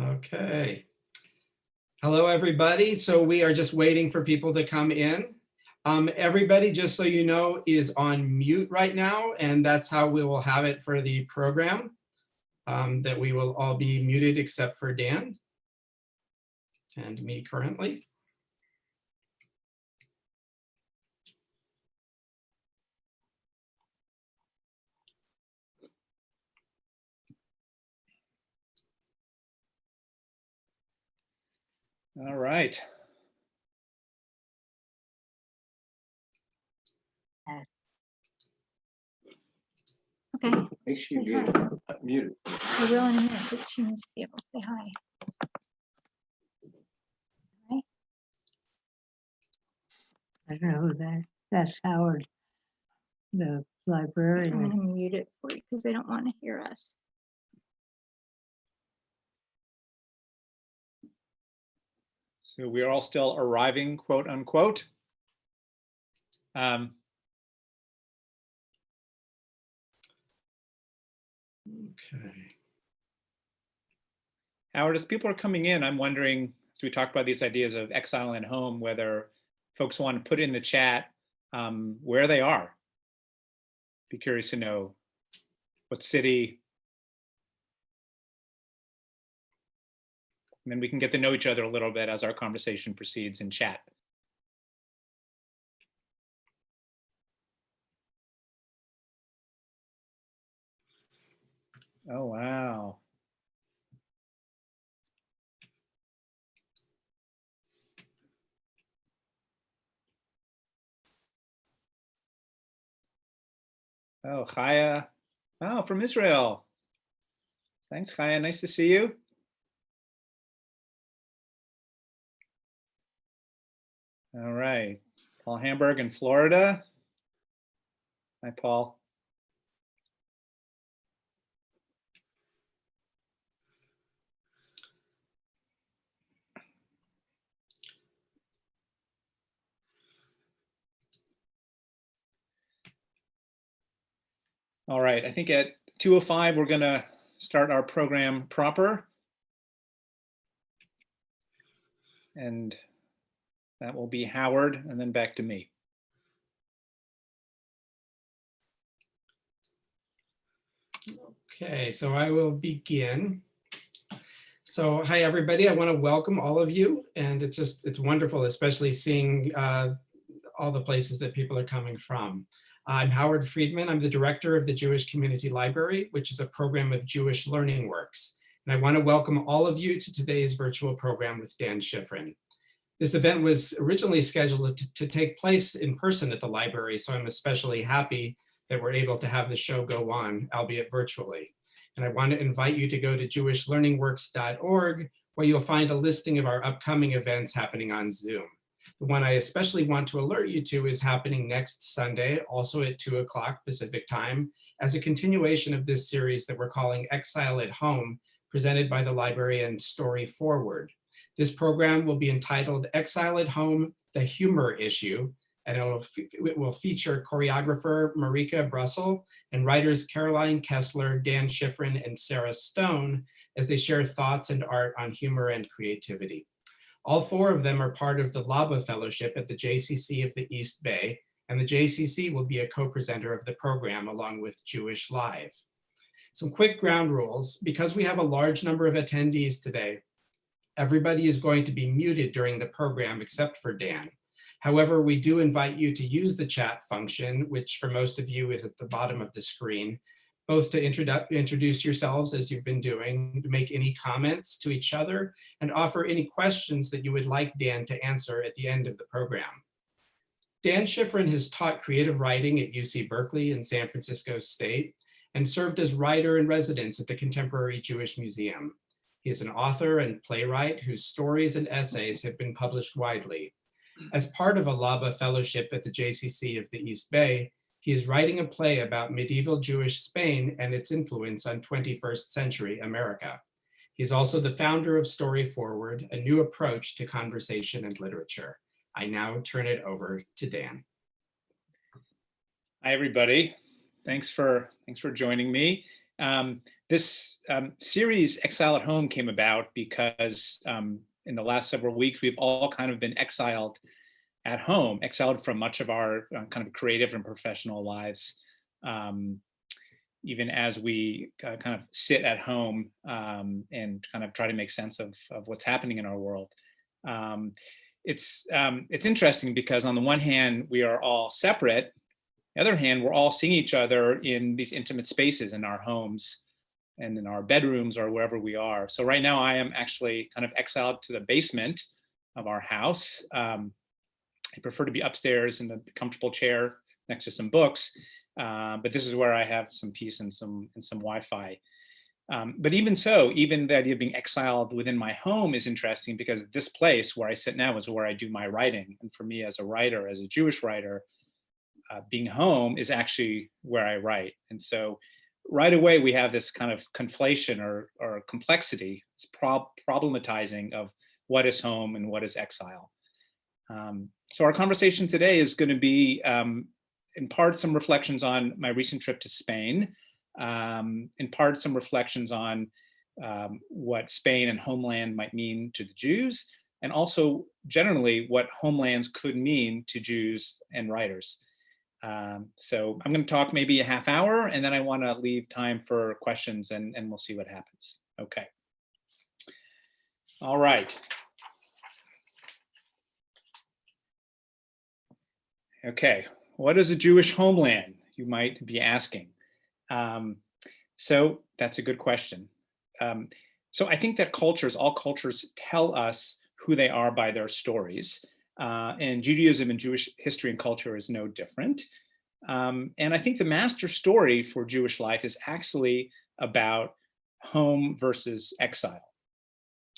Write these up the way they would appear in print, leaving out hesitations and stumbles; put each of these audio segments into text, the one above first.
Okay. Hello, everybody. So we are just waiting for people to come in. Everybody, just so you know, is on mute right now, and that's how we will have it for the program, that we will all be muted except for Dan and me currently. All right. Okay. Make sure you Say get muted. I will in a minute, but she needs to be able to say hi. I don't know who that, that's Howard, the I'm librarian. gonna mute it for you because they don't want to hear us. So we are all still arriving, quote unquote. Okay. Howard, as people are coming in, I'm wondering, as we talk about these ideas of exile and home, whether folks want to put in the chat where they are. Be curious to know what city. And then we can get to know each other a little bit as our conversation proceeds in chat. Oh, wow. Oh, Chaya. Oh, from Israel. Thanks, Chaya. Nice to see you. All right. Paul Hamburg in Florida. Hi, Paul. All right, I think at 2:05, we're gonna start our program proper. And that will be Howard and then back to me. Okay, so I will begin. So hi, everybody. I want to welcome all of you. And it's wonderful, especially seeing all the places that people are coming from. I'm Howard Friedman. I'm the director of the Jewish Community Library, which is a program of Jewish Learning Works. And I want to welcome all of you to today's virtual program with Dan Schifrin. This event was originally scheduled to take place in person at the library, so I'm especially happy that we're able to have the show go on, albeit virtually. And I want to invite you to go to jewishlearningworks.org, where you'll find a listing of our upcoming events happening on Zoom. The one I especially want to alert you to is happening next Sunday, also at 2 o'clock Pacific time, as a continuation of this series that we're calling Exile at Home, presented by the librarian Story Forward. This program will be entitled Exile at Home, The Humor Issue, and it will feature choreographer Marika Brussel and writers Caroline Kessler, Dan Schifrin, and Sarah Stone as they share thoughts and art on humor and creativity. All four of them are part of the LABA Fellowship at the JCC of the East Bay, and the JCC will be a co-presenter of the program along with jewishLIVE. Some quick ground rules. Because we have a large number of attendees today, everybody is going to be muted during the program except for Dan. However, we do invite you to use the chat function, which for most of you is at the bottom of the screen, both to introduce yourselves as you've been doing, to make any comments to each other, and offer any questions that you would like Dan to answer at the end of the program. Dan Schifrin has taught creative writing at UC Berkeley and San Francisco State, and served as writer in residence at the Contemporary Jewish Museum. He is an author and playwright whose stories and essays have been published widely. As part of a LABA fellowship at the JCC of the East Bay, he is writing a play about medieval Jewish Spain and its influence on 21st century America. He's also the founder of Story Forward, a new approach to conversation and literature. I now turn it over to Dan. Hi, everybody. Thanks for joining me. This series, Exile at Home, came about because in the last several weeks, we've all kind of been exiled at home, exiled from much of our kind of creative and professional lives, even as we kind of sit at home and kind of try to make sense of what's happening in our world. It's interesting because on the one hand, we are all separate. On the other hand, we're all seeing each other in these intimate spaces in our homes and in our bedrooms or wherever we are. So right now I am actually kind of exiled to the basement of our house. I prefer to be upstairs in a comfortable chair next to some books, but this is where I have some peace and some Wi-Fi. But even so, even the idea of being exiled within my home is interesting because this place where I sit now is where I do my writing. And for me as a writer, as a Jewish writer, being home is actually where I write. And so right away, we have this kind of conflation or complexity, it's problematizing of what is home and what is exile. So our conversation today is going to be, in part, some reflections on my recent trip to Spain, in part, some reflections on what Spain and homeland might mean to the Jews, and also generally what homelands could mean to Jews and writers. So I'm going to talk maybe a half hour, and then I want to leave time for questions, and we'll see what happens. Okay. All right. Okay, what is a Jewish homeland, you might be asking? So that's a good question. So I think that all cultures tell us who they are by their stories. And Judaism and Jewish history and culture is no different. And I think the master story for Jewish life is actually about home versus exile.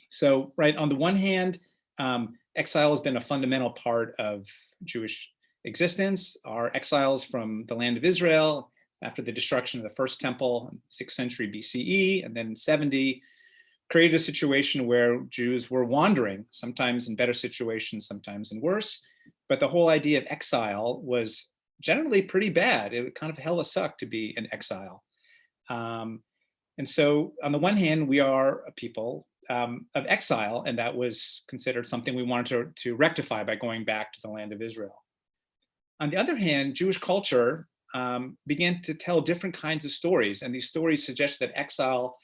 So, right, on the one hand, exile has been a fundamental part of Jewish existence. Our exiles from the land of Israel after the destruction of the first temple in 6th century BCE, and then in 70, created a situation where Jews were wandering, sometimes in better situations, sometimes in worse. But the whole idea of exile was generally pretty bad. It kind of hella sucked to be in exile. And so on the one hand, we are a people of exile, and that was considered something we wanted to rectify by going back to the land of Israel. On the other hand, Jewish culture began to tell different kinds of stories, and these stories suggest that exile,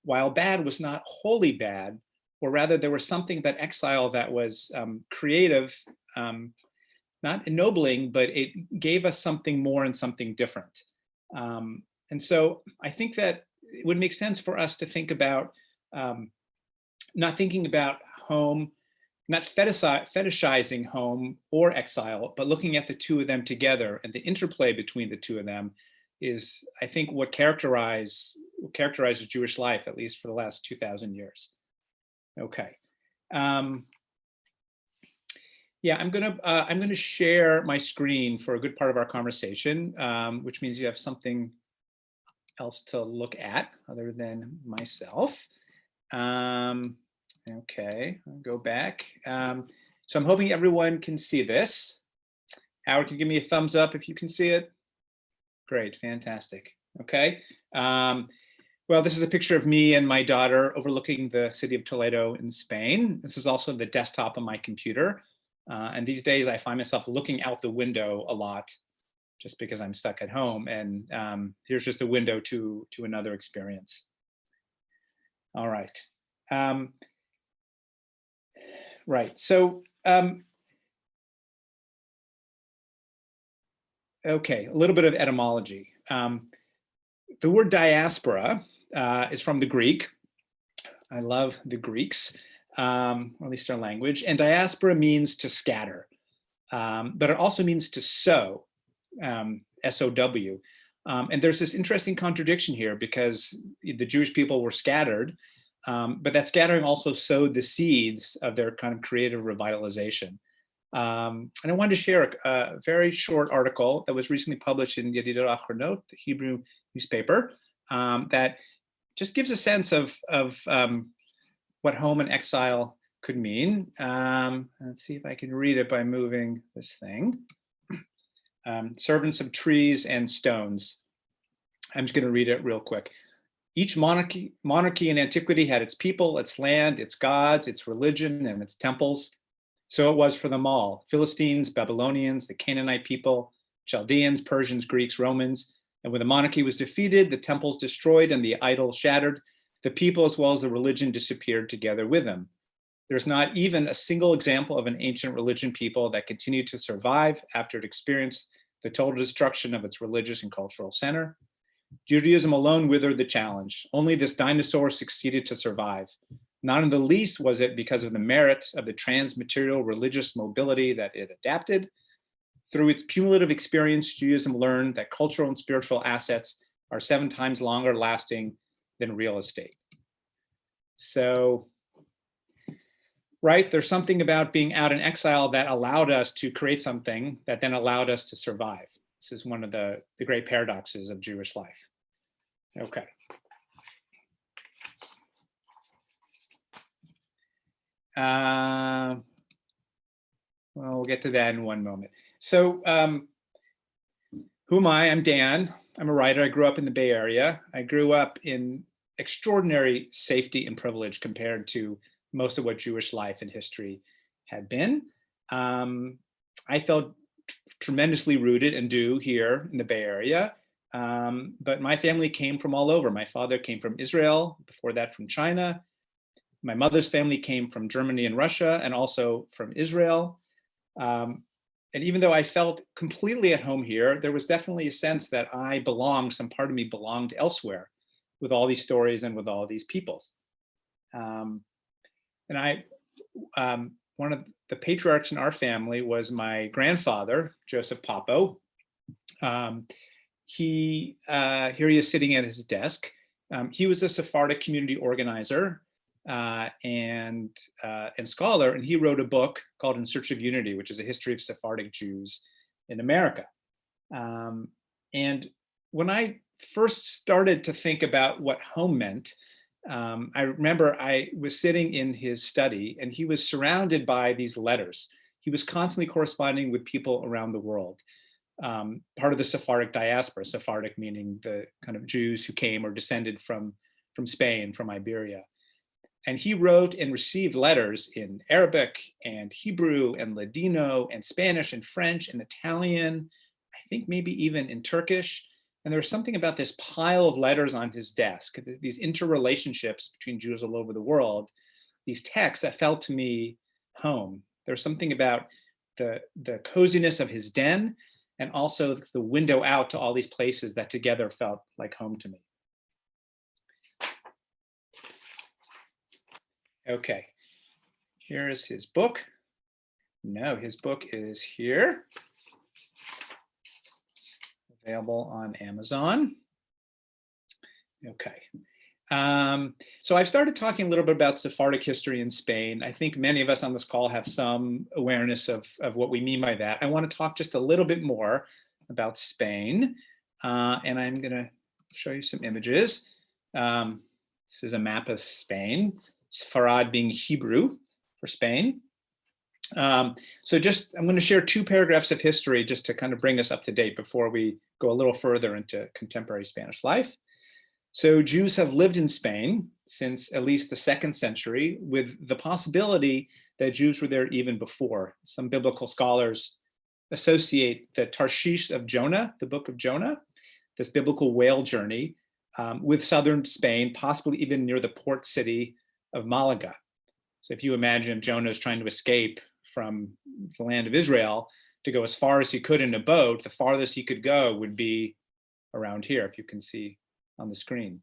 while bad, was not wholly bad, or rather there was something about exile that was creative, not ennobling, but it gave us something more and something different. And so I think that it would make sense for us to think about not thinking about home, not fetishizing home or exile, but looking at the two of them together, and the interplay between the two of them is, I think, what characterizes Jewish life, at least for the last 2,000 years. Okay. Yeah, I'm gonna share my screen for a good part of our conversation, which means you have something else to look at other than myself. Okay, I'll go back. So I'm hoping everyone can see this. Howard, can you give me a thumbs up if you can see it? Great, fantastic. Okay. Well, this is a picture of me and my daughter overlooking the city of Toledo in Spain. This is also the desktop on my computer. And these days I find myself looking out the window a lot just because I'm stuck at home. And here's just a window to another experience. All right. Right, so, okay, a little bit of etymology. The word diaspora is from the Greek. I love the Greeks, or at least our language. And diaspora means to scatter, but it also means to sow, S-O-W. And there's this interesting contradiction here because the Jewish people were scattered, but that scattering also sowed the seeds of their kind of creative revitalization. And I wanted to share a very short article that was recently published in Yedidot Achronot, the Hebrew newspaper, that just gives a sense of what home and exile could mean. Let's see if I can read it by moving this thing. Servants of trees and stones. I'm just going to read it real quick. Each monarchy in antiquity had its people, its land, its gods, its religion, and its temples. So it was for them all: Philistines, Babylonians, the Canaanite people, Chaldeans, Persians, Greeks, Romans. And when the monarchy was defeated, the temples destroyed, and the idol shattered, the people as well as the religion disappeared together with them. There's not even a single example of an ancient religion people that continued to survive after it experienced the total destruction of its religious and cultural center. Judaism alone withered the challenge. Only this dinosaur succeeded to survive. Not in the least was it because of the merit of the transmaterial religious mobility that it adapted. Through its cumulative experience, Judaism learned that cultural and spiritual assets are 7 times longer lasting than real estate. So, right, there's something about being out in exile that allowed us to create something that then allowed us to survive. This is one of the great paradoxes of Jewish life. Okay. Well, we'll get to that in one moment. So who am I? I'm Dan. I'm a writer. I grew up in the Bay Area. I grew up in extraordinary safety and privilege compared to most of what Jewish life and history had been. I felt tremendously rooted and do here in the Bay Area. But my family came from all over. My father came from Israel, before that from China. My mother's family came from Germany and Russia, and also from Israel. And even though I felt completely at home here, there was definitely a sense that I belonged, some part of me belonged elsewhere with all these stories and with all these peoples. And one of the patriarchs in our family was my grandfather, Joseph Papo. Here he is sitting at his desk. He was a Sephardic community organizer and scholar, and he wrote a book called In Search of Unity, which is a history of Sephardic Jews in America. And when I first started to think about what home meant, I remember I was sitting in his study and he was surrounded by these letters. He was constantly corresponding with people around the world. Part of the Sephardic diaspora, Sephardic meaning the kind of Jews who came or descended from Spain, from Iberia. And he wrote and received letters in Arabic and Hebrew and Ladino and Spanish and French and Italian, I think maybe even in Turkish. And there was something about this pile of letters on his desk, these interrelationships between Jews all over the world, these texts that felt to me home. There's something about the coziness of his den and also the window out to all these places that together felt like home to me. Okay, here is his book. No, his book is here, available on Amazon. Okay, so I've started talking a little bit about Sephardic history in Spain. I think many of us on this call have some awareness of what we mean by that. I want to talk just a little bit more about Spain, and I'm going to show you some images. This is a map of Spain. Sfarad being Hebrew for Spain. So just, I'm going to share 2 paragraphs of history just to kind of bring us up to date before we go a little further into contemporary Spanish life. So Jews have lived in Spain since at least the 2nd century, with the possibility that Jews were there even before. Some biblical scholars associate the Tarshish of Jonah, the book of Jonah, this biblical whale journey, with southern Spain, possibly even near the port city of Malaga. So if you imagine Jonah is trying to escape from the land of Israel to go as far as he could in a boat, the farthest he could go would be around here, if you can see on the screen.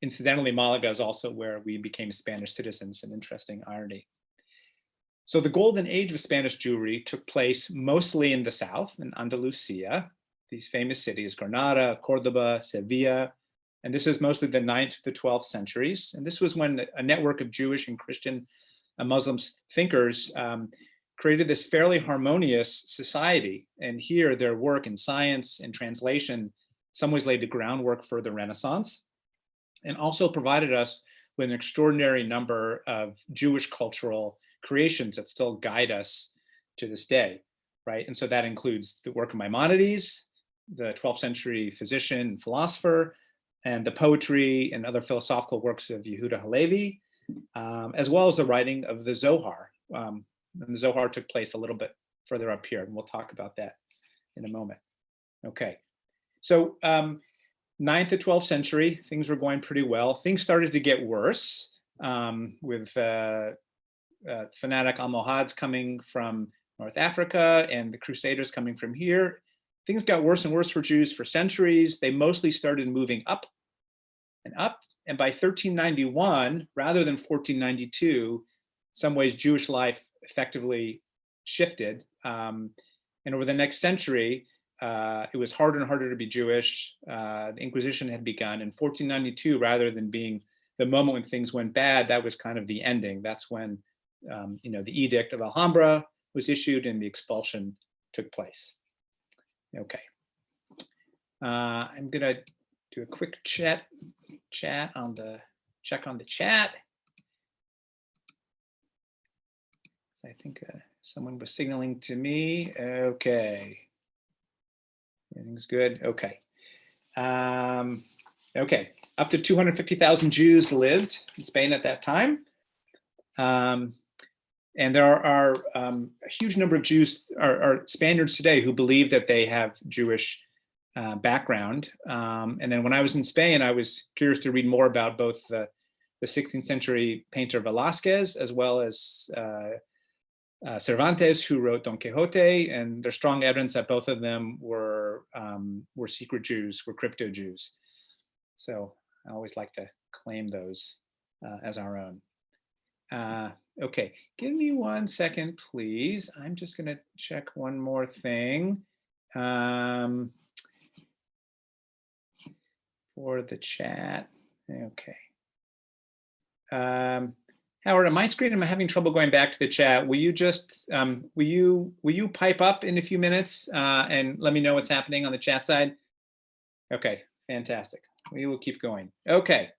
Incidentally, Malaga is also where we became Spanish citizens, an interesting irony. So the golden age of Spanish Jewry took place mostly in the south, in Andalusia, these famous cities, Granada, Cordoba, Sevilla. And this is mostly the 9th to the 12th centuries. And this was when a network of Jewish and Christian and Muslim thinkers created this fairly harmonious society. And here their work in science and translation in some ways laid the groundwork for the Renaissance, and also provided us with an extraordinary number of Jewish cultural creations that still guide us to this day, right? And so that includes the work of Maimonides, the 12th century physician and philosopher, and the poetry and other philosophical works of Yehuda Halevi, as well as the writing of the Zohar. And the Zohar took place a little bit further up here, and we'll talk about that in a moment. Okay, so 9th to 12th century, things were going pretty well. Things started to get worse with fanatic Almohads coming from North Africa and the Crusaders coming from here. Things got worse and worse for Jews for centuries. They mostly started moving up and up. And by 1391, rather than 1492, some ways Jewish life effectively shifted. And over the next century, it was harder and harder to be Jewish. The Inquisition had begun. In 1492, rather than being the moment when things went bad, that was kind of the ending. That's when the Edict of Alhambra was issued and the expulsion took place. Okay. I'm gonna do a quick check on the chat. So I think someone was signaling to me. Okay. Everything's good. Okay. Okay. Up to 250,000 Jews lived in Spain at that time. And there are a huge number of Jews, are Spaniards today, who believe that they have Jewish background. And then when I was in Spain, I was curious to read more about both the 16th century painter Velázquez, as well as Cervantes, who wrote Don Quixote, and there's strong evidence that both of them were secret Jews, were crypto Jews. So I always like to claim those as our own. Okay, give me 1 second, please. I'm just gonna check one more thing for the chat. Okay. Howard, on my screen, I'm having trouble going back to the chat. Will you just, will you pipe up in a few minutes and let me know what's happening on the chat side? Okay, fantastic. We will keep going. Okay.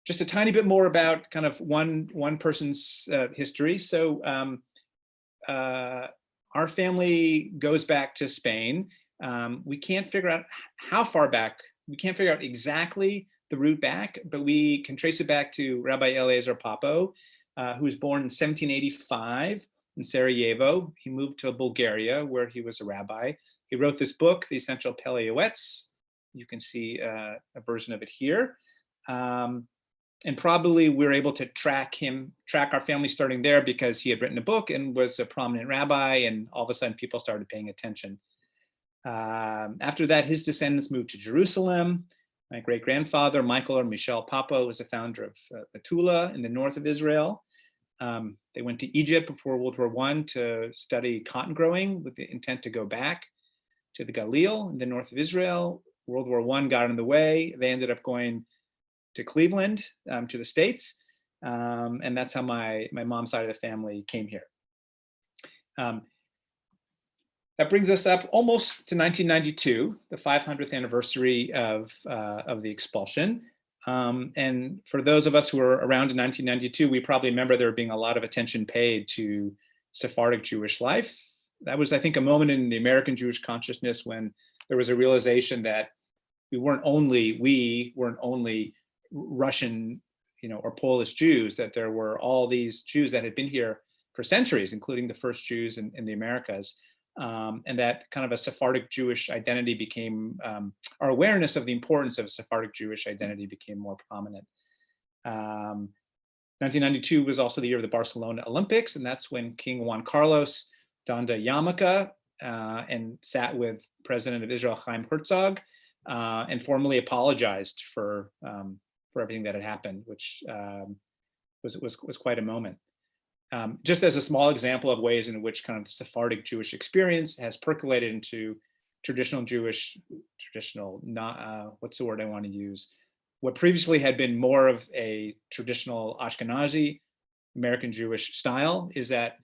Just a tiny bit more about kind of one person's history. So our family goes back to Spain. We can't figure out how far back. We can't figure out exactly the route back, but we can trace it back to Rabbi Eliezer Papo, who was born in 1785 in Sarajevo. He moved to Bulgaria, where he was a rabbi. He wrote this book, The Essential Paleoets. You can see a version of it here. And probably we're able to track our family starting there because he had written a book and was a prominent rabbi, and all of a sudden people started paying attention. After that, his descendants moved to Jerusalem. My great-grandfather, Michael or Michel Papo, was a founder of Betula in the north of Israel. They went to Egypt before World War I to study cotton growing with the intent to go back to the Galil in the north of Israel. World War I got in the way. They ended up going to Cleveland, to the States. And that's how my mom's side of the family came here. That brings us up almost to 1992, the 500th anniversary of the expulsion. And for those of us who were around in 1992, we probably remember there being a lot of attention paid to Sephardic Jewish life. That was, I think, a moment in the American Jewish consciousness when there was a realization that we weren't only Russian, or Polish Jews, that there were all these Jews that had been here for centuries, including the first Jews in the Americas. And that kind of a Sephardic Jewish identity became, our awareness of the importance of Sephardic Jewish identity became more prominent. 1992 was also the year of the Barcelona Olympics, and that's when King Juan Carlos donned a yarmulke and sat with President of Israel, Chaim Herzog, and formally apologized for everything that had happened, which was quite a moment. Just as a small example of ways in which kind of the Sephardic Jewish experience has percolated into what's the word I want to use? What previously had been more of a traditional Ashkenazi American Jewish style is that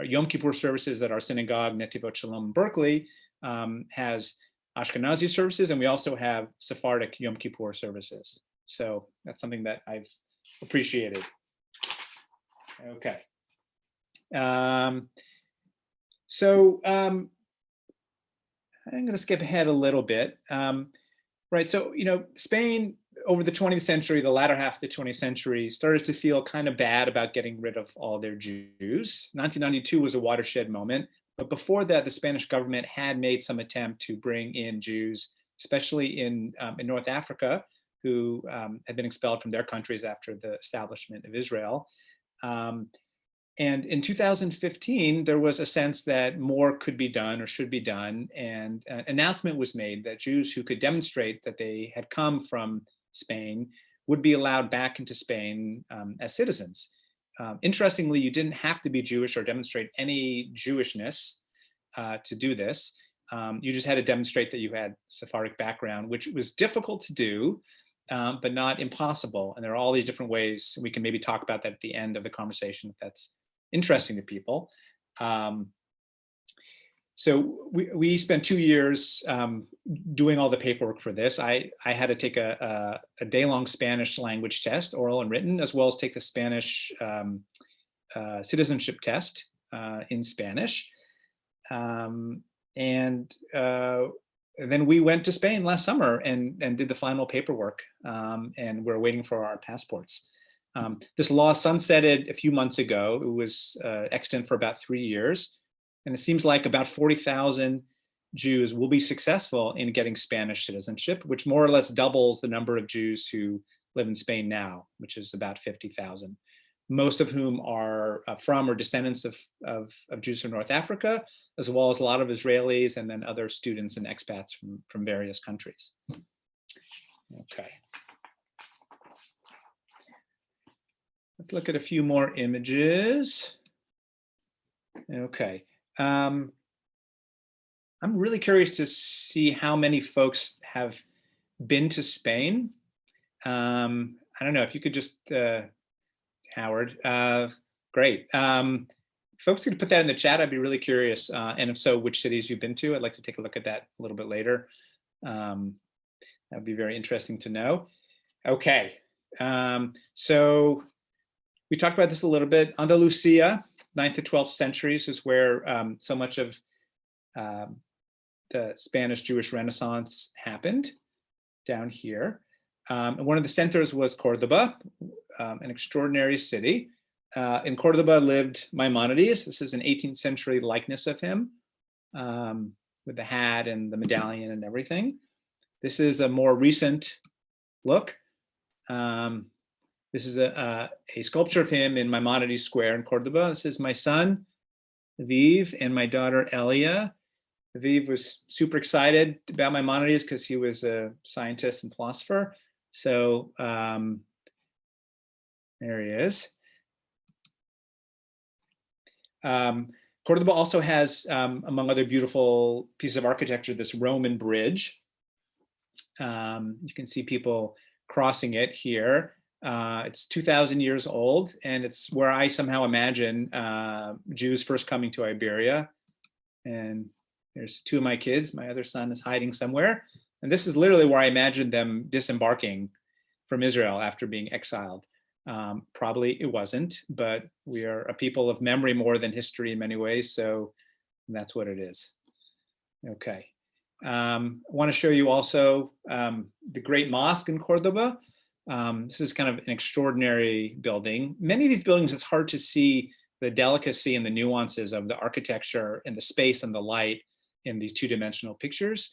our Yom Kippur services at our synagogue, Netivot Shalom in Berkeley, has Ashkenazi services, and we also have Sephardic Yom Kippur services. So that's something that I've appreciated. Okay. I'm going to skip ahead a little bit. Right, so, Spain over the 20th century, the latter half of the 20th century, started to feel kind of bad about getting rid of all their Jews. 1992 was a watershed moment, but before that, the Spanish government had made some attempt to bring in Jews, especially in North Africa, who had been expelled from their countries after the establishment of Israel. And in 2015, there was a sense that more could be done or should be done. And an announcement was made that Jews who could demonstrate that they had come from Spain would be allowed back into Spain as citizens. Interestingly, you didn't have to be Jewish or demonstrate any Jewishness to do this. You just had to demonstrate that you had Sephardic background, which was difficult to do, but not impossible. And there are all these different ways. We can maybe talk about that at the end of the conversation if that's interesting to people. So we spent 2 years doing all the paperwork for this. I had to take a day-long Spanish language test, oral and written, as well as take the Spanish citizenship test in Spanish. And then we went to Spain last summer and did the final paperwork, and we're waiting for our passports. This law sunsetted a few months ago. It was extant for about 3 years. And it seems like about 40,000 Jews will be successful in getting Spanish citizenship, which more or less doubles the number of Jews who live in Spain now, which is about 50,000, most of whom are from or descendants of Jews from North Africa, as well as a lot of Israelis and then other students and expats from various countries. Okay. Let's look at a few more images. Okay. I'm really curious to see how many folks have been to Spain. I don't know if you could just, Howard, great. Folks could put that in the chat. I'd be really curious. And if so, which cities you've been to. I'd like to take a look at that a little bit later. That'd be very interesting to know. Okay. So we talked about this a little bit. Andalusia, 9th to 12th centuries is where so much of the Spanish Jewish Renaissance happened, down here. And one of the centers was Cordoba, an extraordinary city. In Cordoba lived Maimonides. This is an 18th century likeness of him with the hat and the medallion and everything. This is a more recent look. This is a sculpture of him in Maimonides Square in Cordoba. This is my son, Aviv, and my daughter, Elia. Aviv was super excited about Maimonides because he was a scientist and philosopher. So there he is. Cordoba also has, among other beautiful pieces of architecture, this Roman bridge. You can see people crossing it here. It's 2,000 years old, and it's where I somehow imagine Jews first coming to Iberia. And there's two of my kids. My other son is hiding somewhere. And this is literally where I imagined them disembarking from Israel after being exiled. Probably it wasn't, but we are a people of memory more than history in many ways. So that's what it is. Okay. I want to show you also the Great Mosque in Cordoba. This is kind of an extraordinary building. Many of these buildings, it's hard to see the delicacy and the nuances of the architecture and the space and the light in these two-dimensional pictures.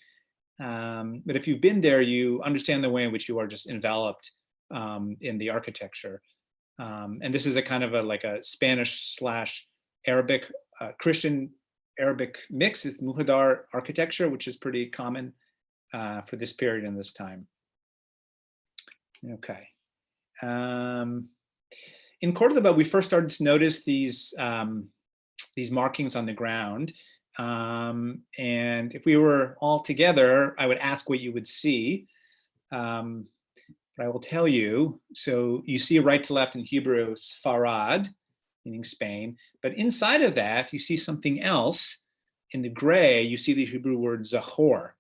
But if you've been there, you understand the way in which you are just enveloped in the architecture. And this is a kind of like a Spanish/Arabic, Christian Arabic mix. It's Muhadar architecture, which is pretty common for this period and this time. Okay. In Cordoba, we first started to notice these markings on the ground. And if we were all together, I would ask what you would see. But I will tell you, so you see right to left in Hebrew, Sfarad, meaning Spain. But inside of that, you see something else. In the gray, you see the Hebrew word Zachor.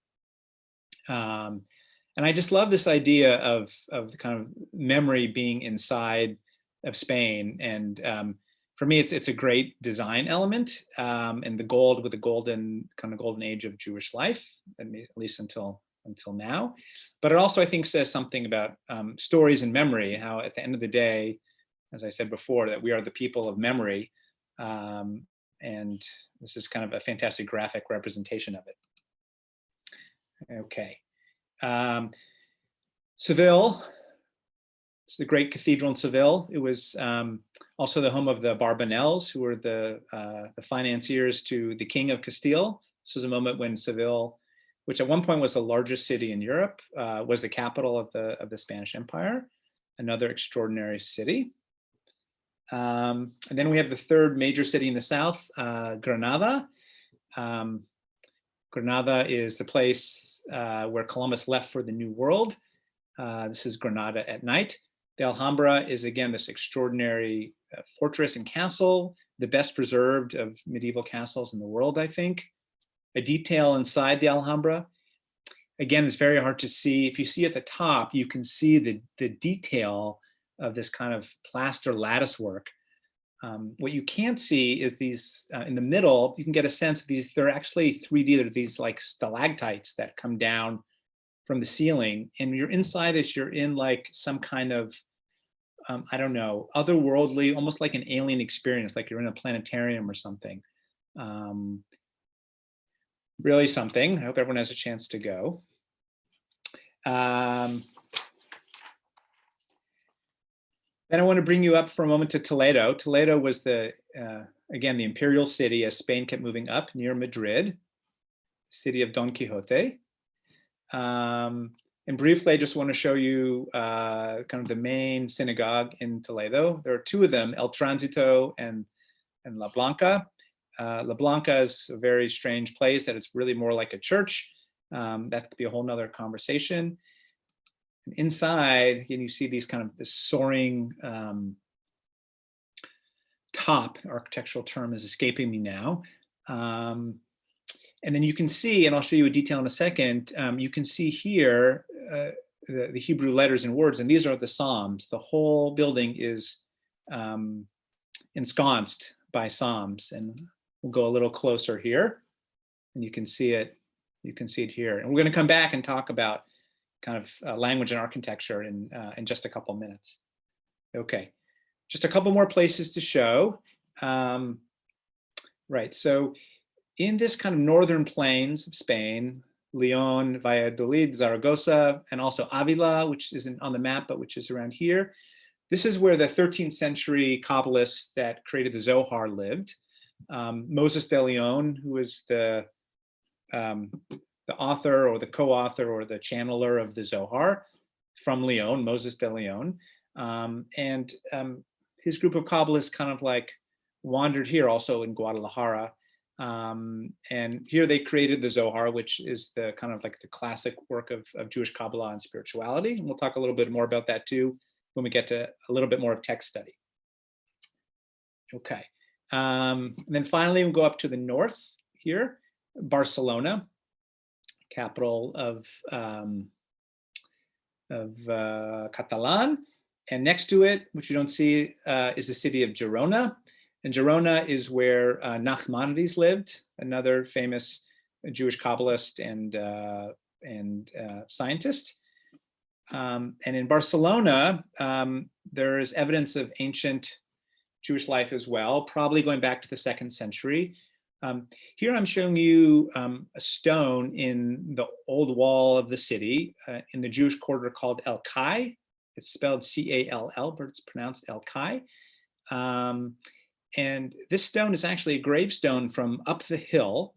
And I just love this idea of the kind of memory being inside of Spain. And for me, it's a great design element, and the gold with the golden age of Jewish life, at least until now. But it also, I think, says something about stories and memory, how at the end of the day, as I said before, that we are the people of memory. And this is kind of a fantastic graphic representation of it. Okay. Seville, it's the great cathedral in Seville. It was also the home of the Bourbonnais, who were the financiers to the King of Castile. This was a moment when Seville, which at one point was the largest city in Europe, was the capital of the Spanish Empire. Another extraordinary city. And then we have the third major city in the south, Granada. Granada is the place where Columbus left for the New World. This is Granada at night. The Alhambra is, again, this extraordinary fortress and castle, the best preserved of medieval castles in the world, I think. A detail inside the Alhambra, again, is very hard to see. If you see at the top, you can see the detail of this kind of plaster lattice work. What you can't see is these, in the middle, you can get a sense of these, they're actually 3D, they're these like stalactites that come down from the ceiling, and you're inside this, you're in like some kind of, I don't know, otherworldly, almost like an alien experience, like you're in a planetarium or something. Really something. I hope everyone has a chance to go. Then I want to bring you up for a moment to Toledo. Toledo was again, the imperial city as Spain kept moving up near Madrid, city of Don Quixote. And briefly, I just want to show you kind of the main synagogue in Toledo. There are two of them, El Tránsito and La Blanca. La Blanca is a very strange place that it's really more like a church. That could be a whole nother conversation. And inside, again, you see these kind of this soaring top, the architectural term is escaping me now. And then you can see, and I'll show you a detail in a second, you can see here the Hebrew letters and words, and these are the Psalms. The whole building is ensconced by Psalms, and we'll go a little closer here, and you can see it. You can see it here, and we're going to come back and talk about kind of language and architecture in just a couple minutes. Okay, just a couple more places to show. Right, so in this kind of northern plains of Spain, Leon, Valladolid, Zaragoza, and also Avila, which isn't on the map, but which is around here. This is where the 13th century Kabbalists that created the Zohar lived. Moses de Leon, who is the author or the co-author or the channeler of the Zohar from Leon, Moses de Leon. And his group of Kabbalists kind of like wandered here also in Guadalajara. And here they created the Zohar, which is the kind of like the classic work of Jewish Kabbalah and spirituality. And we'll talk a little bit more about that too when we get to a little bit more of text study. Okay. Then finally, we'll go up to the north here, Barcelona, capital of Catalan. And next to it, which you don't see, is the city of Girona. And Girona is where Nachmanides lived, another famous Jewish Kabbalist and scientist. And in Barcelona, there is evidence of ancient Jewish life as well, probably going back to the 2nd century. Here I'm showing you a stone in the old wall of the city in the Jewish quarter called El Kai. It's spelled C-A-L-L, but it's pronounced El Kai. And this stone is actually a gravestone from up the hill,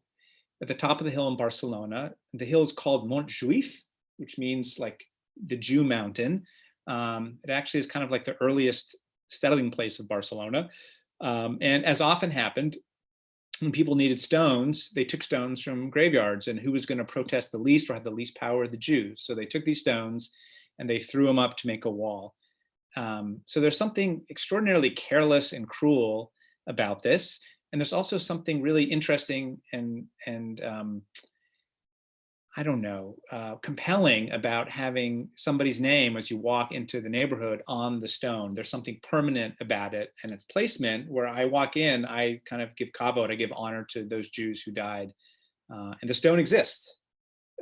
at the top of the hill in Barcelona. The hill is called Mont Juif, which means like the Jew mountain. It actually is kind of like the earliest settling place of Barcelona. And as often happened, when people needed stones, they took stones from graveyards, and who was going to protest the least or had the least power? The Jews. So they took these stones and they threw them up to make a wall. So there's something extraordinarily careless and cruel about this. And there's also something really interesting and I don't know, compelling about having somebody's name as you walk into the neighborhood on the stone. There's something permanent about it and its placement. Where I walk in, I kind of give kavod, I give honor to those Jews who died. And the stone exists.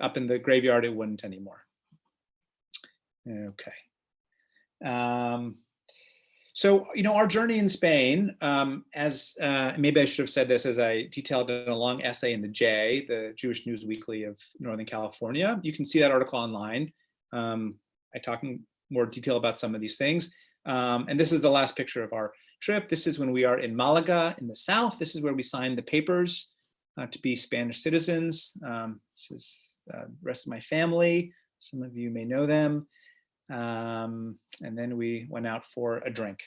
Up in the graveyard, it wouldn't anymore. Okay. So, our journey in Spain, as maybe I should have said this as I detailed in a long essay in the J, the Jewish News Weekly of Northern California. You can see that article online. I talk in more detail about some of these things. And this is the last picture of our trip. This is when we are in Malaga in the south. This is where we signed the papers to be Spanish citizens. This is the rest of my family. Some of you may know them. And then we went out for a drink.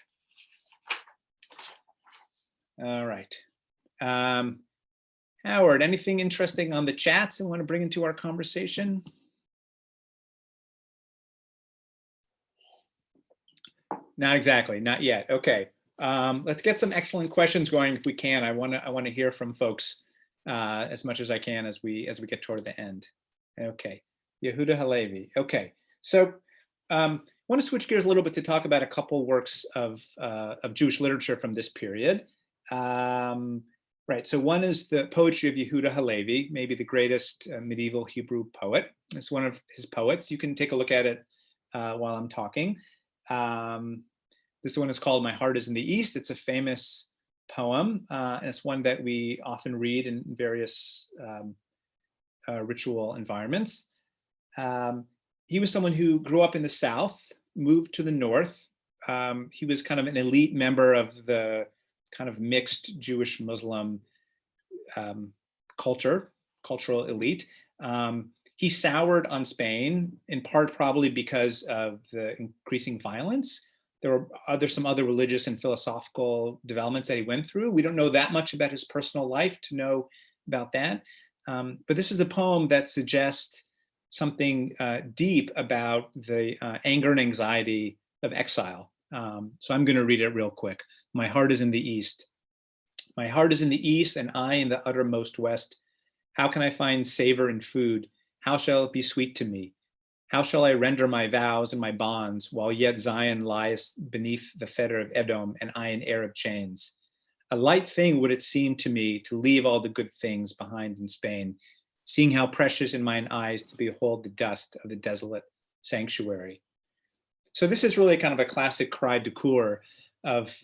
All right. Howard, anything interesting on the chats you want to bring into our conversation? Not exactly, not yet. Okay. Let's get some excellent questions going if we can. I want to hear from folks as much as I can as we get toward the end. Okay. Yehuda Halevi. Okay. So I want to switch gears a little bit to talk about a couple works of Jewish literature from this period. Right, so one is the poetry of Yehuda Halevi, maybe the greatest medieval Hebrew poet. It's one of his poets. You can take a look at it while I'm talking. This one is called My Heart is in the East. It's a famous poem, and it's one that we often read in various ritual environments. He was someone who grew up in the South, moved to the North. He was kind of an elite member of the kind of mixed Jewish Muslim cultural elite. He soured on Spain, in part probably because of the increasing violence. There were some other religious and philosophical developments that he went through. We don't know that much about his personal life to know about that. But this is a poem that suggests something deep about the anger and anxiety of exile. So I'm going to read it real quick. My heart is in the East. My heart is in the East, and I in the uttermost West. How can I find savor in food? How shall it be sweet to me? How shall I render my vows and my bonds, while yet Zion lies beneath the fetter of Edom, and I in Arab chains? A light thing would it seem to me to leave all the good things behind in Spain, seeing how precious in mine eyes to behold the dust of the desolate sanctuary. So this is really kind of a classic cry de coeur of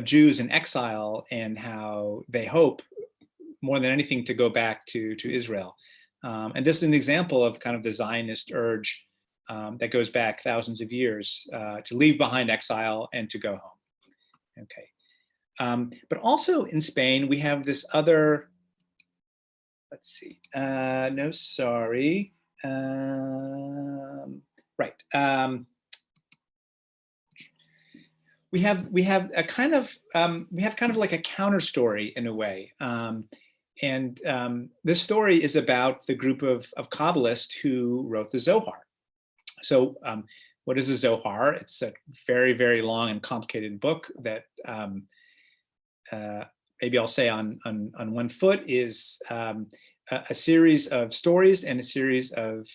Jews in exile and how they hope more than anything to go back to Israel. And this is an example of kind of the Zionist urge that goes back thousands of years to leave behind exile and to go home. Okay. But also in Spain, we have this other, let's see, no, sorry. Right. We have kind of like a counter story in a way. This story is about the group of Kabbalists who wrote the Zohar. So what is a Zohar? It's a very, very long and complicated book that maybe I'll say on one foot is a series of stories and a series of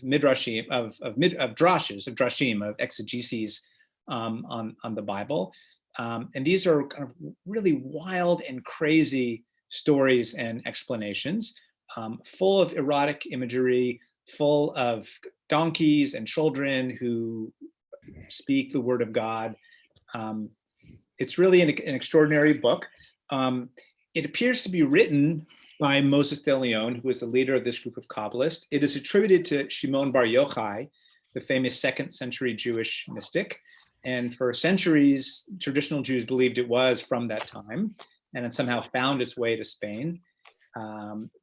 midrashim, of drashim, of exegeses on the Bible. And these are kind of really wild and crazy stories and explanations, full of erotic imagery, full of donkeys and children who speak the word of God. It's really an extraordinary book. It appears to be written by Moses de Leon, who was the leader of this group of Kabbalists. It is attributed to Shimon Bar Yochai, the famous 2nd century Jewish mystic. And for centuries, traditional Jews believed it was from that time, and it somehow found its way to Spain.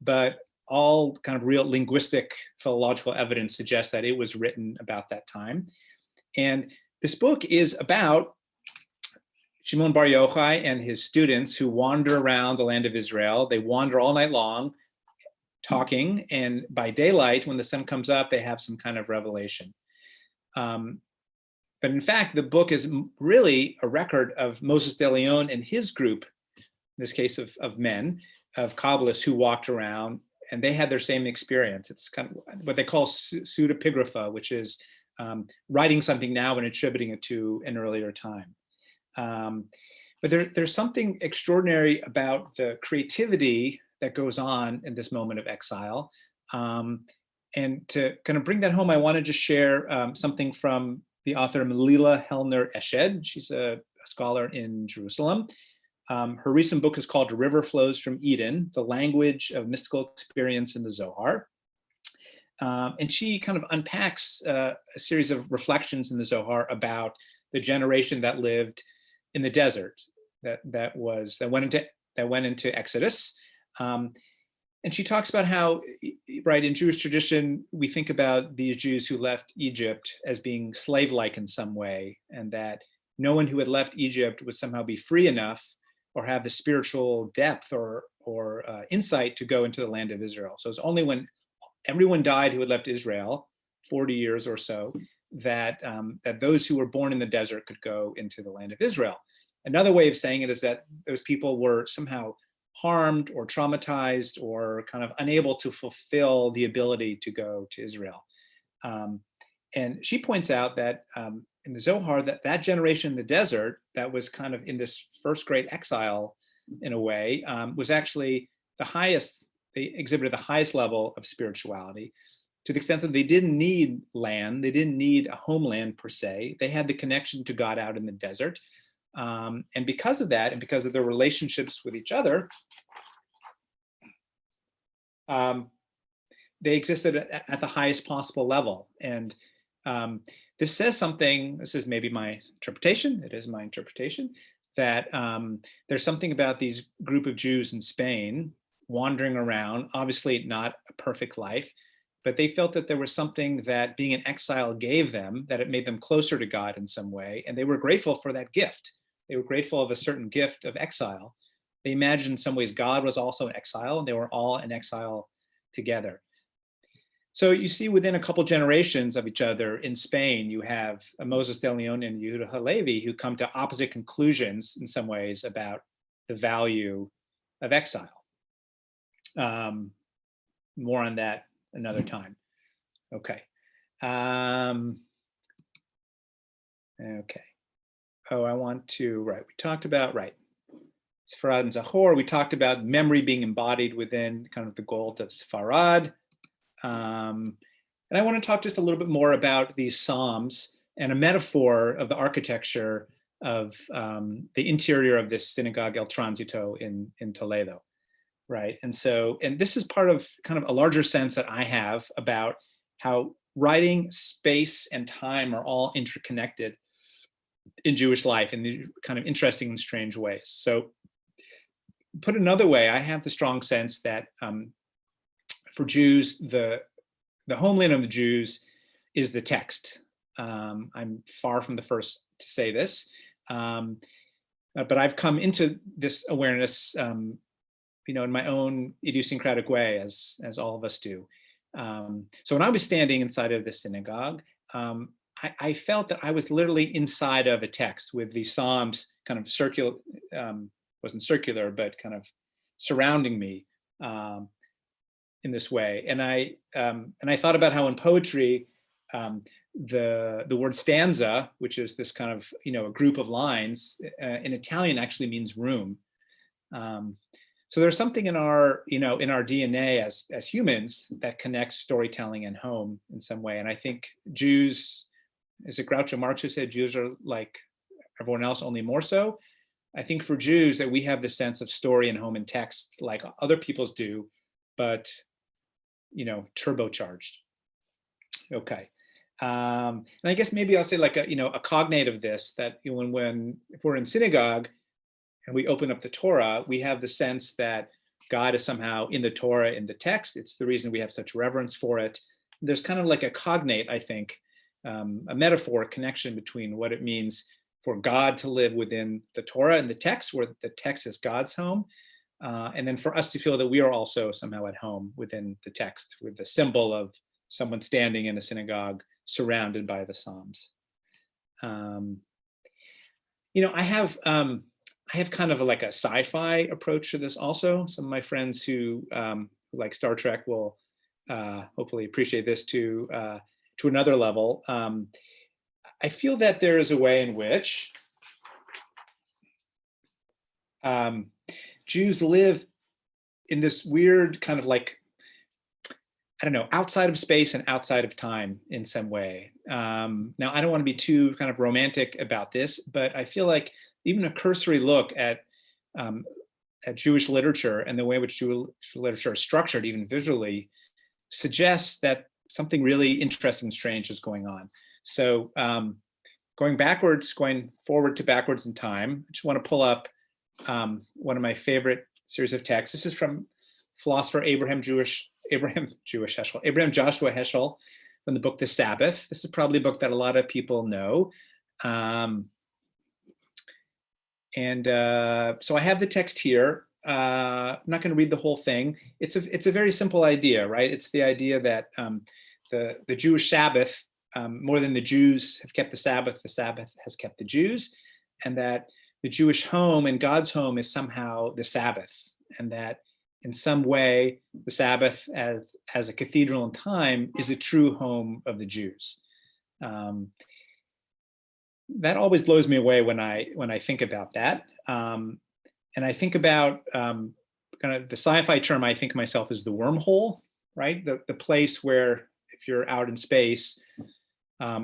But all kind of real linguistic, philological evidence suggests that it was written about that time. And this book is about Shimon Bar Yochai and his students who wander around the land of Israel. They wander all night long talking, and by daylight, when the sun comes up, they have some kind of revelation. But in fact, the book is really a record of Moses de Leon and his group, in this case of men, of Kabbalists who walked around and they had their same experience. It's kind of what they call pseudepigrapha, which is writing something now and attributing it to an earlier time. But there's something extraordinary about the creativity that goes on in this moment of exile. And to kind of bring that home, I want to just share something from the author Melila Hellner Eshed. She's a scholar in Jerusalem. Her recent book is called "A River Flows from Eden: The Language of Mystical Experience in the Zohar." And she kind of unpacks a series of reflections in the Zohar about the generation that lived in the desert, that went into Exodus. And she talks about how, right, in Jewish tradition, we think about these Jews who left Egypt as being slave-like in some way, and that no one who had left Egypt would somehow be free enough or have the spiritual depth or insight to go into the land of Israel. So it's only when everyone died who had left Israel, 40 years or so, that those who were born in the desert could go into the land of Israel. Another way of saying it is that those people were somehow harmed or traumatized or kind of unable to fulfill the ability to go to Israel. And she points out that in the Zohar, that generation in the desert that was kind of in this first great exile in a way, was actually the highest, they exhibited the highest level of spirituality, to the extent that they didn't need land, they didn't need a homeland per se, they had the connection to God out in the desert. And because of that, and because of their relationships with each other, they existed at the highest possible level. And this says something, this is maybe my interpretation, it is my interpretation, that there's something about these group of Jews in Spain wandering around, obviously not a perfect life, but they felt that there was something that being in exile gave them, that it made them closer to God in some way, and they were grateful for that gift. They were grateful of a certain gift of exile. They imagined in some ways God was also in exile, and they were all in exile together. So you see within a couple generations of each other in Spain, you have Moses de Leon and Yehuda Halevi, who come to opposite conclusions in some ways about the value of exile. More on that another time. Okay. Okay. Oh, I want to, right, we talked about, right, Sfarad and Zahor, we talked about memory being embodied within kind of the goal of Sfarad. And I want to talk just a little bit more about these Psalms and a metaphor of the architecture of the interior of this synagogue El Tránsito in Toledo, right? And so, and this is part of kind of a larger sense that I have about how writing, space, and time are all interconnected in Jewish life in the kind of interesting and strange ways. So put another way, I have the strong sense that for Jews, the homeland of the Jews is the text. I'm far from the first to say this, but I've come into this awareness, you know, in my own idiosyncratic way, as all of us do. So when I was standing inside of the synagogue, I felt that I was literally inside of a text with the Psalms kind of circular, wasn't circular, but kind of surrounding me in this way. And I thought about how in poetry, the word stanza, which is this kind of, you know, a group of lines, in Italian actually means room. So there's something in our, you know, in our DNA as humans that connects storytelling and home in some way. And I think Jews, is it Groucho Marx who said Jews are like everyone else, only more so? I think for Jews that we have this sense of story and home and text like other peoples do, but, you know, turbocharged. Okay. And I guess maybe I'll say like a, you know, a cognate of this, that when if we're in synagogue and we open up the Torah, we have the sense that God is somehow in the Torah, in the text. It's the reason we have such reverence for it. There's kind of like a cognate, I think, a metaphor, a connection between what it means for God to live within the Torah and the text, where the text is God's home, and then for us to feel that we are also somehow at home within the text, with the symbol of someone standing in a synagogue surrounded by the Psalms. You know, I have kind of like a sci-fi approach to this also. Some of my friends who who like Star Trek will hopefully appreciate this to another level. I feel that there is a way in which Jews live in this weird kind of like, I don't know, outside of space and outside of time in some way. Now, I don't want to be too kind of romantic about this, but I feel like even a cursory look at Jewish literature and the way in which Jewish literature is structured, even visually, suggests that something really interesting and strange is going on. So going forward to backwards in time, I just want to pull up one of my favorite series of texts. This is from philosopher Abraham Joshua Heschel from the book The Sabbath. This is probably a book that a lot of people know. So I have the text here. I'm not going to read the whole thing. It's a very simple idea, right? It's the idea that the Jewish Sabbath, more than the Jews have kept the Sabbath has kept the Jews, and that the Jewish home and God's home is somehow the Sabbath, and that in some way the Sabbath as a cathedral in time is the true home of the Jews. That always blows me away when I think about that. And I think about kind of the sci-fi term I think of myself as the wormhole, right? The place where if you're out in space,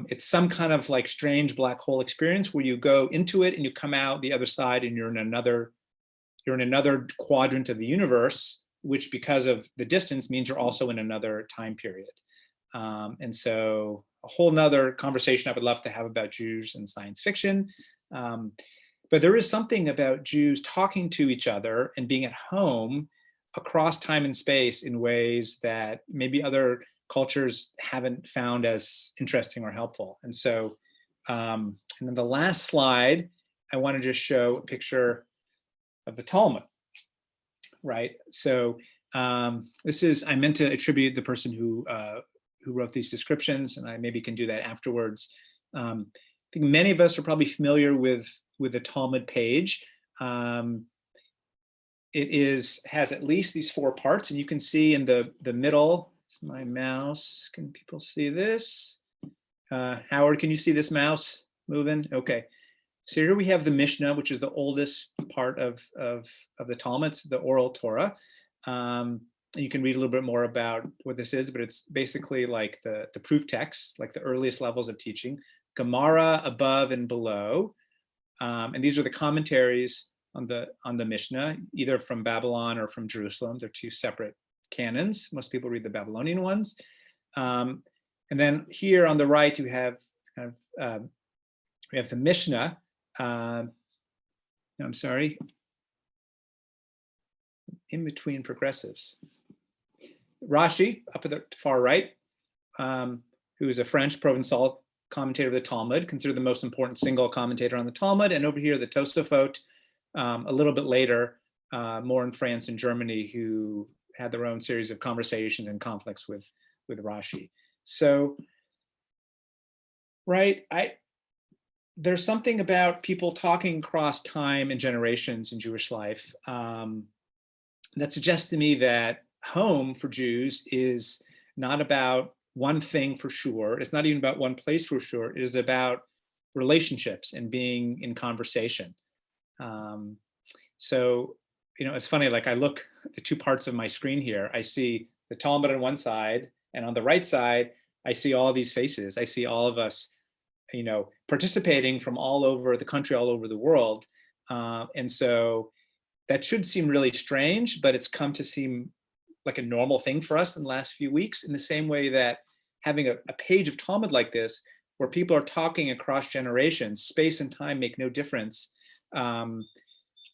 it's some kind of like strange black hole experience where you go into it and you come out the other side and you're in another quadrant of the universe, which because of the distance means you're also in another time period. And so a whole nother conversation I would love to have about Jews and science fiction. But there is something about Jews talking to each other and being at home across time and space in ways that maybe other cultures haven't found as interesting or helpful. And so, and then the last slide, I want to just show a picture of the Talmud, right? So this is, I meant to attribute the person who wrote these descriptions, and I maybe can do that afterwards. I think many of us are probably familiar with the Talmud page. It has at least these 4 parts, and you can see in the middle, it's my mouse. Can people see this? Howard, can you see this mouse moving? Okay. So here we have the Mishnah, which is the oldest part of the Talmud, it's the oral Torah. You can read a little bit more about what this is, but it's basically like the proof text, like the earliest levels of teaching. Gemara above and below. And these are the commentaries on the Mishnah, either from Babylon or from Jerusalem. They're 2 separate canons. Most people read the Babylonian ones. And then here on the right, we have the Mishnah. I'm sorry, in between progressives. Rashi, up at the far right, who is a French Provençal commentator of the Talmud, considered the most important single commentator on the Talmud. And over here, the Tosafot, a little bit later, more in France and Germany, who had their own series of conversations and conflicts with Rashi. So, right, there's something about people talking across time and generations in Jewish life that suggests to me that home for Jews is not about one thing for sure. It's not even about one place for sure. It is about relationships and being in conversation. So, it's funny, like I look at the 2 parts of my screen here, I see the Talmud on one side, and on the right side, I see all these faces. I see all of us, participating from all over the country, all over the world. And so that should seem really strange, but it's come to seem like a normal thing for us in the last few weeks, in the same way that having a page of Talmud like this, where people are talking across generations, space and time make no difference.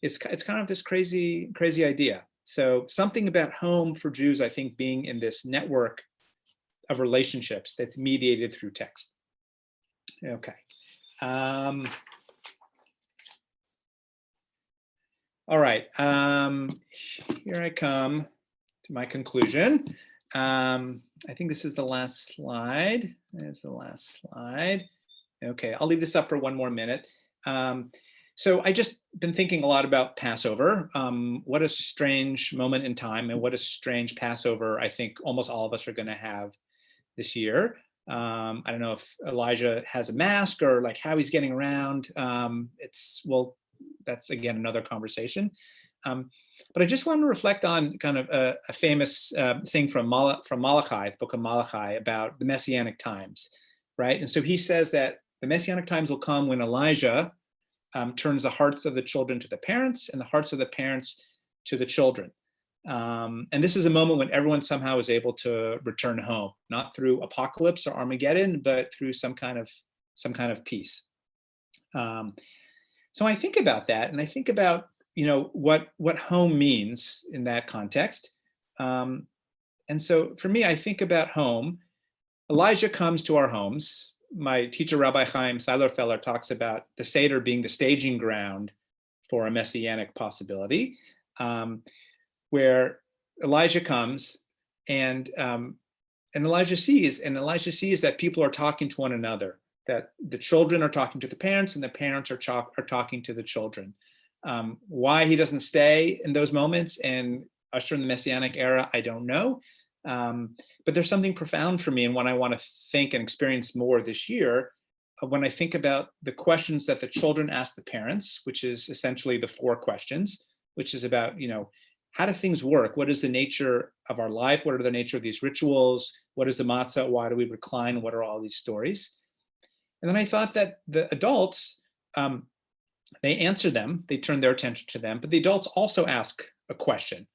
It's kind of this crazy idea. So something about home for Jews, I think, being in this network of relationships that's mediated through text. Okay. All right. Here I come to my conclusion. I think this is the last slide. There's the last slide. Okay, I'll leave this up for 1 more minute. So I just been thinking a lot about Passover. What a strange moment in time, and what a strange Passover I think almost all of us are going to have this year. I don't know if Elijah has a mask or like how he's getting around. Well, that's again another conversation. But I just want to reflect on kind of a famous thing from Malachi, the book of Malachi, about the Messianic times, right? And so he says that the Messianic times will come when Elijah turns the hearts of the children to the parents and the hearts of the parents to the children. And this is a moment when everyone somehow is able to return home, not through apocalypse or Armageddon, but through some kind of peace. So I think about that, and I think about what home means in that context. And so for me, I think about home. Elijah comes to our homes. My teacher, Rabbi Chaim Seilerfeller, talks about the Seder being the staging ground for a messianic possibility, where Elijah comes and Elijah sees that people are talking to one another, that the children are talking to the parents and the parents are talking to the children. Why he doesn't stay in those moments and usher in the Messianic era, I don't know. But there's something profound for me and what I want to think and experience more this year when I think about the questions that the children ask the parents, which is essentially the 4 questions, which is about, how do things work? What is the nature of our life? What are the nature of these rituals? What is the matzah? Why do we recline? What are all these stories? And then I thought that the adults, they answer them, they turn their attention to them, but the adults also ask a question.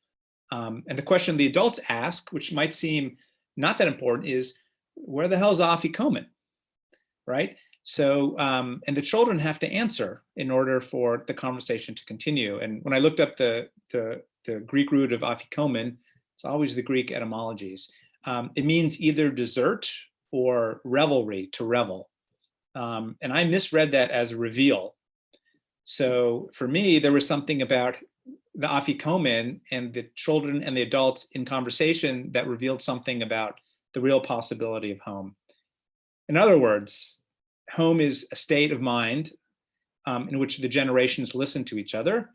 And the question the adults ask, which might seem not that important, is where the hell is Afikomen, right? So, and the children have to answer in order for the conversation to continue. And when I looked up the Greek root of Afikomen, it's always the Greek etymologies. It means either dessert or revelry, to revel. And I misread that as a reveal. So for me, there was something about the Afikomen and the children and the adults in conversation that revealed something about the real possibility of home. In other words, home is a state of mind in which the generations listen to each other.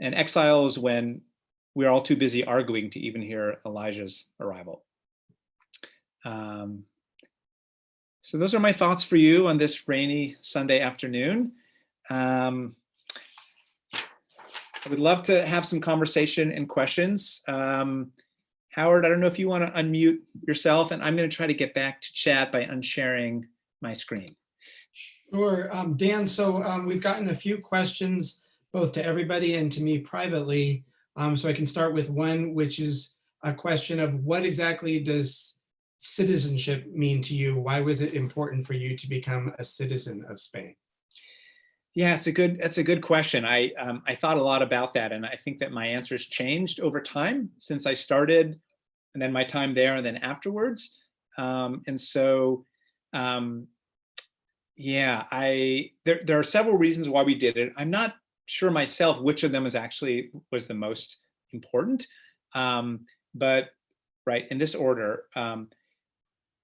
And exile is when we're all too busy arguing to even hear Elijah's arrival. So those are my thoughts for you on this rainy Sunday afternoon. I would love to have some conversation and questions. Howard, I don't know if you want to unmute yourself, and I'm going to try to get back to chat by unsharing my screen. Sure, Dan, so we've gotten a few questions both to everybody and to me privately. So I can start with one, which is a question of what exactly does citizenship mean to you? Why was it important for you to become a citizen of Spain? Yeah, that's a good question. I thought a lot about that, and I think that my answers changed over time since I started, and then my time there, and then afterwards. And so, yeah, there are several reasons why we did it. I'm not sure myself which of them was the most important, but right in this order,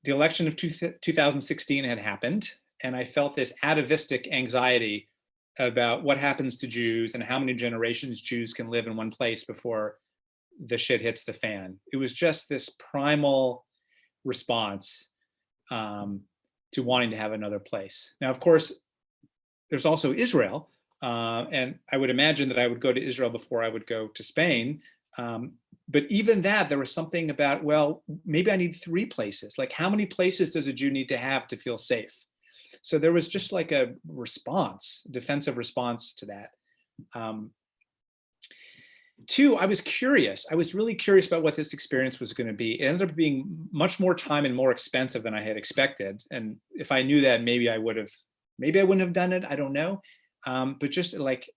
the election of 2016 had happened, and I felt this atavistic anxiety about what happens to Jews and how many generations Jews can live in one place before the shit hits the fan. It was just this primal response to wanting to have another place. Now, of course, there's also Israel, and I would imagine that I would go to Israel before I would go to Spain. But even that, there was something about, well, maybe I need 3 places. Like, how many places does a Jew need to have to feel safe? So there was just like a response, defensive response to that. 2, I was curious. I was really curious about what this experience was going to be. It ended up being much more time and more expensive than I had expected. And if I knew that, maybe I wouldn't have done it. I don't know. But just like,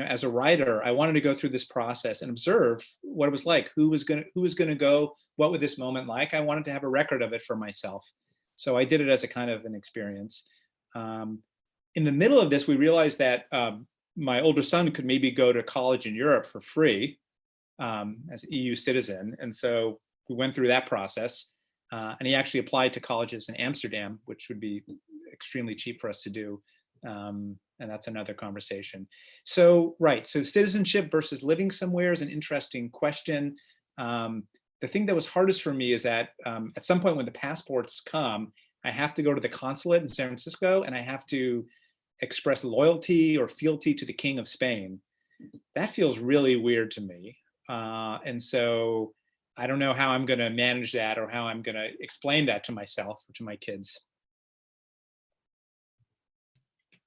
as a writer, I wanted to go through this process and observe what it was like. Who was going to go? What was this moment like? I wanted to have a record of it for myself. So I did it as a kind of an experience. In the middle of this, we realized that my older son could maybe go to college in Europe for free as an EU citizen. And so we went through that process. And he actually applied to colleges in Amsterdam, which would be extremely cheap for us to do. And that's another conversation. So, right, so citizenship versus living somewhere is an interesting question. The thing that was hardest for me is that at some point when the passports come, I have to go to the consulate in San Francisco and I have to express loyalty or fealty to the King of Spain. That feels really weird to me. And so I don't know how I'm going to manage that or how I'm going to explain that to myself or to my kids.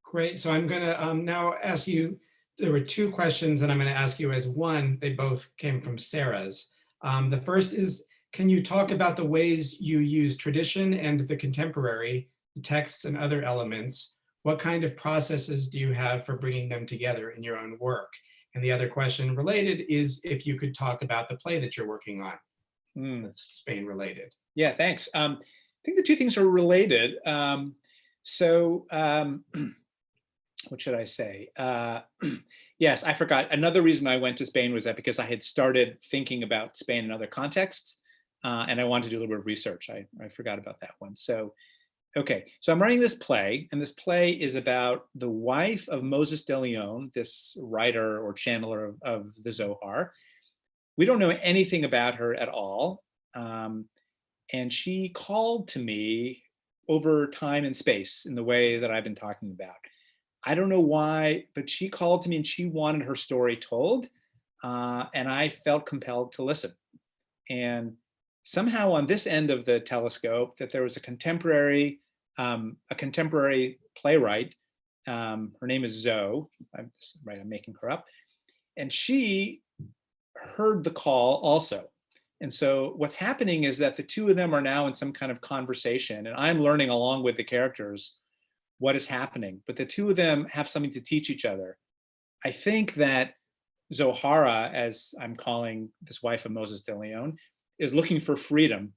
Great. So I'm going to now ask you, there were two questions that I'm going to ask you as one. They both came from Sarah's. The first is, can you talk about the ways you use tradition and the contemporary, the texts and other elements? What kind of processes do you have for bringing them together in your own work? And the other question related is if you could talk about the play that you're working on that's Spain related. Yeah, thanks. I think the two things are related. What should I say? Yes, I forgot. Another reason I went to Spain was that because I had started thinking about Spain in other contexts, and I wanted to do a little bit of research. I forgot about that one. So, okay, so I'm writing this play, and this play is about the wife of Moses de Leon, this writer or channeler of the Zohar. We don't know anything about her at all. And she called to me over time and space in the way that I've been talking about. I don't know why, but she called to me and she wanted her story told. And I felt compelled to listen. And somehow on this end of the telescope, that there was a contemporary playwright. Her name is Zoe. I'm making her up. And she heard the call also. And so what's happening is that the two of them are now in some kind of conversation, and I'm learning along with the characters what is happening, but the two of them have something to teach each other. I think that Zohara, as I'm calling this wife of Moses de Leon, is looking for freedom,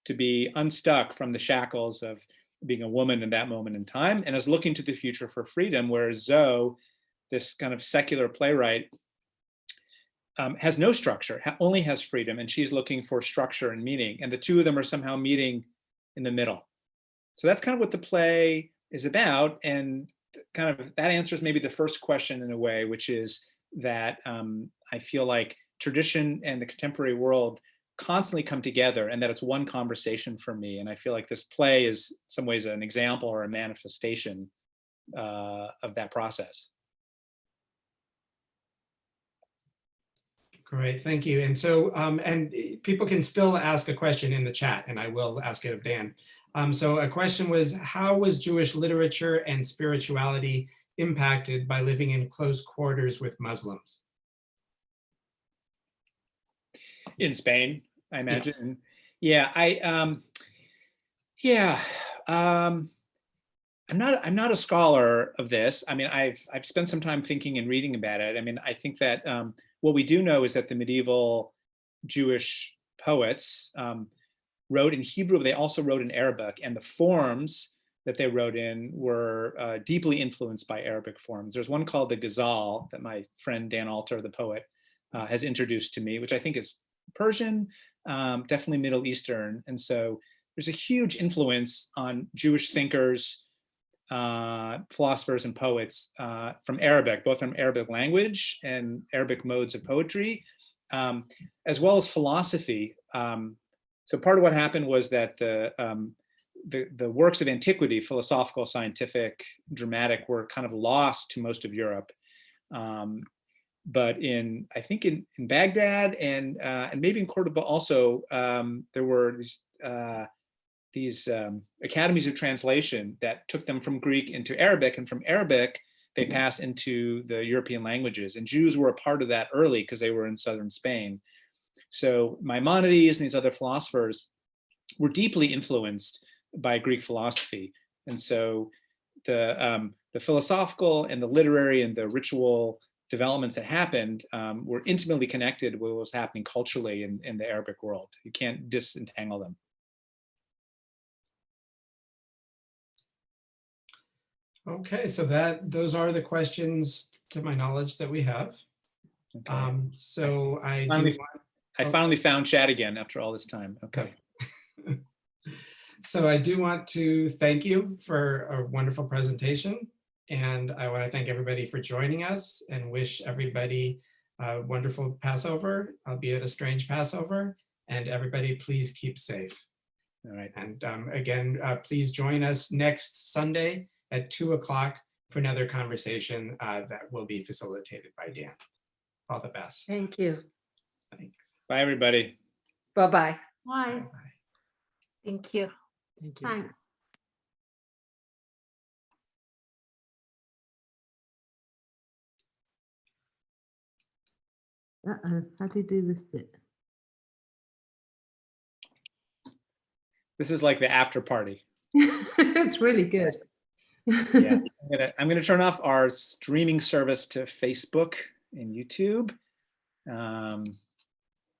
to be unstuck from the shackles of being a woman in that moment in time, and is looking to the future for freedom, whereas Zoe, this kind of secular playwright, has no structure, only has freedom, and she's looking for structure and meaning, and the two of them are somehow meeting in the middle. So that's kind of what the play is about, and kind of that answers maybe the first question in a way, which is that I feel like tradition and the contemporary world constantly come together, and that it's one conversation for me, and I feel like this play is in some ways an example or a manifestation of that process. Great, thank you. And so, and people can still ask a question in the chat, and I will ask it of Dan. So a question was, how was Jewish literature and spirituality impacted by living in close quarters with Muslims? In Spain, I imagine. Yes. Yeah, I'm not a scholar of this. I mean, I've spent some time thinking and reading about it. I mean, I think that what we do know is that the medieval Jewish poets wrote in Hebrew, but they also wrote in Arabic, and the forms that they wrote in were deeply influenced by Arabic forms. There's one called the Ghazal that my friend Dan Alter, the poet, has introduced to me, which I think is Persian, definitely Middle Eastern. And so there's a huge influence on Jewish thinkers, philosophers and poets from Arabic, both from Arabic language and Arabic modes of poetry, as well as philosophy. So part of what happened was that the works of antiquity, philosophical, scientific, dramatic, were kind of lost to most of Europe. But I think in Baghdad and maybe in Cordoba also, there were these academies of translation that took them from Greek into Arabic, and from Arabic they passed into the European languages. And Jews were a part of that early because they were in southern Spain. So Maimonides and these other philosophers were deeply influenced by Greek philosophy. And so the philosophical and the literary and the ritual developments that happened were intimately connected with what was happening culturally in the Arabic world. You can't disentangle them. Okay, so those are the questions, to my knowledge, that we have. Okay. So I finally found chat again after all this time. Okay. So I do want to thank you for a wonderful presentation. And I want to thank everybody for joining us and wish everybody a wonderful Passover, albeit a strange Passover. And everybody, please keep safe. All right. And again, please join us next Sunday at 2 o'clock for another conversation that will be facilitated by Dan. All the best. Thank you. Thanks. Bye, everybody. Bye-bye. Why? Bye. Thank you. Thank you. Thanks. How do you do this bit? This is like the after party. It's really good. Yeah. I'm gonna turn off our streaming service to Facebook and YouTube.